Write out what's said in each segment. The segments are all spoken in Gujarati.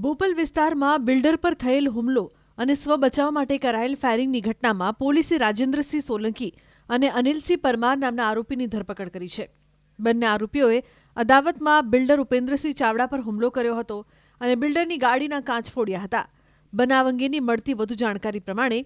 બોપલ વિસ્તારમાં બિલ્ડર પર થયેલ હુમલો અને સ્વ બચાવ માટે કરાયેલ ફાયરિંગની ઘટનામાં પોલીસે રાજેન્દ્રસિંહ સોલંકી અને અનિલસિંહ પરમાર નામના આરોપીની ધરપકડ કરી છે. બંને આરોપીઓએ અદાવતમાં બિલ્ડર ઉપેન્દ્રસિંહ ચાવડા પર હુમલો કર્યો હતો અને બિલ્ડરની ગાડીના કાચ ફોડ્યા હતા. બનાવ અંગેની મળતી વધુ જાણકારી પ્રમાણે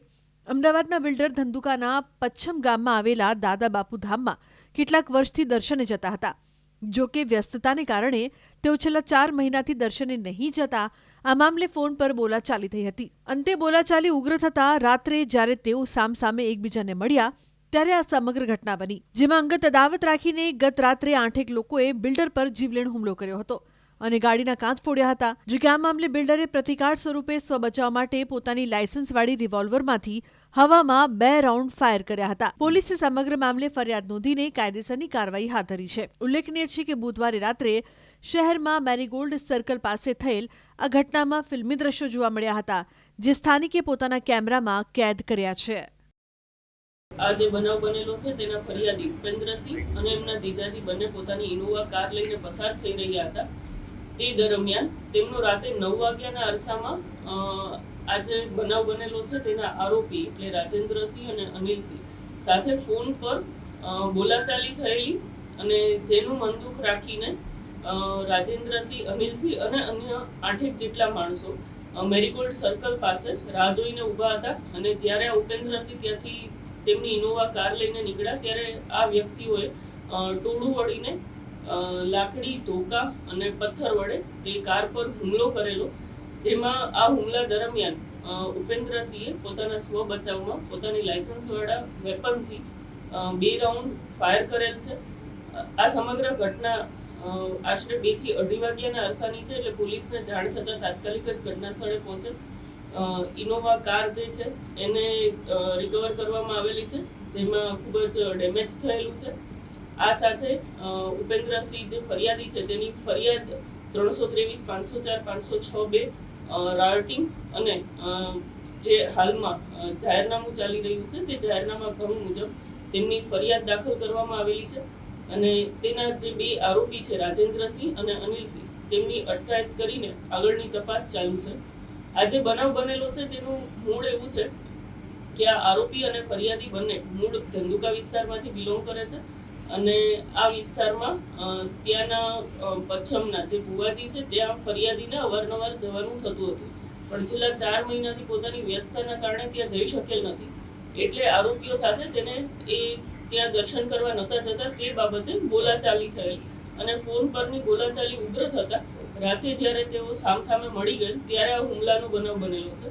અમદાવાદના બિલ્ડર ધંધુકાના પચ્છમ ગામમાં આવેલા દાદા બાપુ ધામમાં કેટલાક વર્ષથી દર્શને જતા હતા. જો કે વ્યસ્તતાને કારણે તેઓ છેલ્લા 4 મહિનાથી દર્શને નહીં જતા આ મામલે ફોન પર બોલાચાલી થઈ હતી. અંતે બોલાચાલી ઉગ્ર થતા રાત્રે જ્યારે તેઓ સામસામે એકબીજાને મળ્યા ત્યારે આ સમગ્ર ઘટના બની, જેમાં અંગત અદાવત રાખીને ગત રાત્રે 8 લોકોએ બિલ્ડર પર જીવલેણ હુમલો કર્યો હતો અને ગાડીના કાચ ફોડ્યા હતા. જો કે આ મામલે બિલ્ડરે પ્રતિકાર સ્વરૂપે સ્વબચાવ માટે પોતાની લાયસન્સવાળી રિવોલ્વરમાંથી હવામાં 2 રાઉન્ડ ફાયર કર્યા હતા. પોલીસે સમગ્ર મામલે ફરિયાદ નોંધીને કાયદેસરની કાર્યવાહી હાથ ધરી છે. ઉલ્લેખનીય છે કે બુધવારે રાત્રે શહેરમાં મેરીગોલ્ડ સર્કલ પાસે થયેલ આ ઘટનામાં ફિલ્મી દ્રશ્યો જોવા મળ્યા હતા, જે સ્થાનિકે પોતાના કેમેરામાં કેદ કર્યા છે. આ જે બનાવ બનેલો છે તેના ફરિયાદી ઉપેન્દ્રસિંહ અને એમના જીજાજી બંને પોતાની ઇનોવા કાર લઈને પસાર થઈ રહ્યા હતા. તે દરમિયાન તેમનો રાતે 9 વાગ્યાના અરસામાં આ જે બનાવ બનેલો છે તેના આરોપી એટલે રાજેન્દ્રસિંહ અને અનિલસિંહ સાથે ફોન પર બોલાચાલી થયેલી અને જેનું મનદુખ રાખીને રાજેન્દ્રસિંહ, અનિલસિંહ અને અન્ય 8 જેટલા માણસો મેરીગોલ્ડ સર્કલ પાસે રાહ જોઈને ઊભા હતા. અને જ્યારે આ ઉપેન્દ્રસિંહ ત્યાંથી તેમની ઇનોવા કાર લઈને નીકળ્યા ત્યારે આ વ્યક્તિઓએ ટોળું વળીને લાકડી, ધોકા અને પથ્થર વડે તે કાર પર હુમલો કરેલો, જેમાં આ હુમલા દરમિયાન ઉપેન્દ્રસિંહે પોતાના સ્વ બચાવમાં પોતાની લાયસન્સવાળા વેપનથી 2 રાઉન્ડ ફાયર કરેલ છે. આ સમગ્ર ઘટના આશરે 2 થી 2:30 વાગ્યાના અરસાની છે. એટલે પોલીસને જાણ થતાં તાત્કાલિક જ ઘટના સ્થળે પહોંચે ઇનોવા કાર જે છે એને રિકવર કરવામાં આવેલી છે, જેમાં ખૂબ જ ડેમેજ થયેલું છે. આ સાથે ઉપેન્દ્રસિંહ જે ફરિયાદી છે તેની ફરિયાદ 323-504-506-2 રાયોટિંગ અને જે હાલમાં જાહેરનામું ચાલી રહ્યું છે તે જાહેરનામા ભંગ મુજબ તેમની ફરિયાદ દાખલ કરવામાં આવેલી છે. અને તેના જે 2 આરોપી છે રાજેન્દ્રસિંહ અને અનિલસિંહ તેમની અટકાયત કરીને આગળની તપાસ ચાલુ છે. આ જે બનાવ બનેલો છે તેનું મૂળ એવું છે કે આ આરોપી અને ફરિયાદી બંને મૂળ ધંધુકા વિસ્તારમાંથી બિલોંગ કરે છે અને આ વિસ્તારમાં ત્યાંના પચ્છમના જે ભુવાજી છે ત્યાં ફરિયાદીને અવારનવાર જવાનું થતું હતું, પણ છેલ્લા 4 મહિનાથી પોતાની વ્યસ્તતાના કારણે ત્યાં જઈ શકેલ નથી. એટલે આરોપીઓ સાથે તેને ત્યાં દર્શન કરવા નહોતા જતા તે બાબતે બોલાચાલી થયેલ અને ફોન પરની બોલાચાલી ઉગ્ર થતા રાતે જ્યારે તેઓ સામસામે મળી ગયેલ ત્યારે આ હુમલાનો બનાવ બનેલો છે.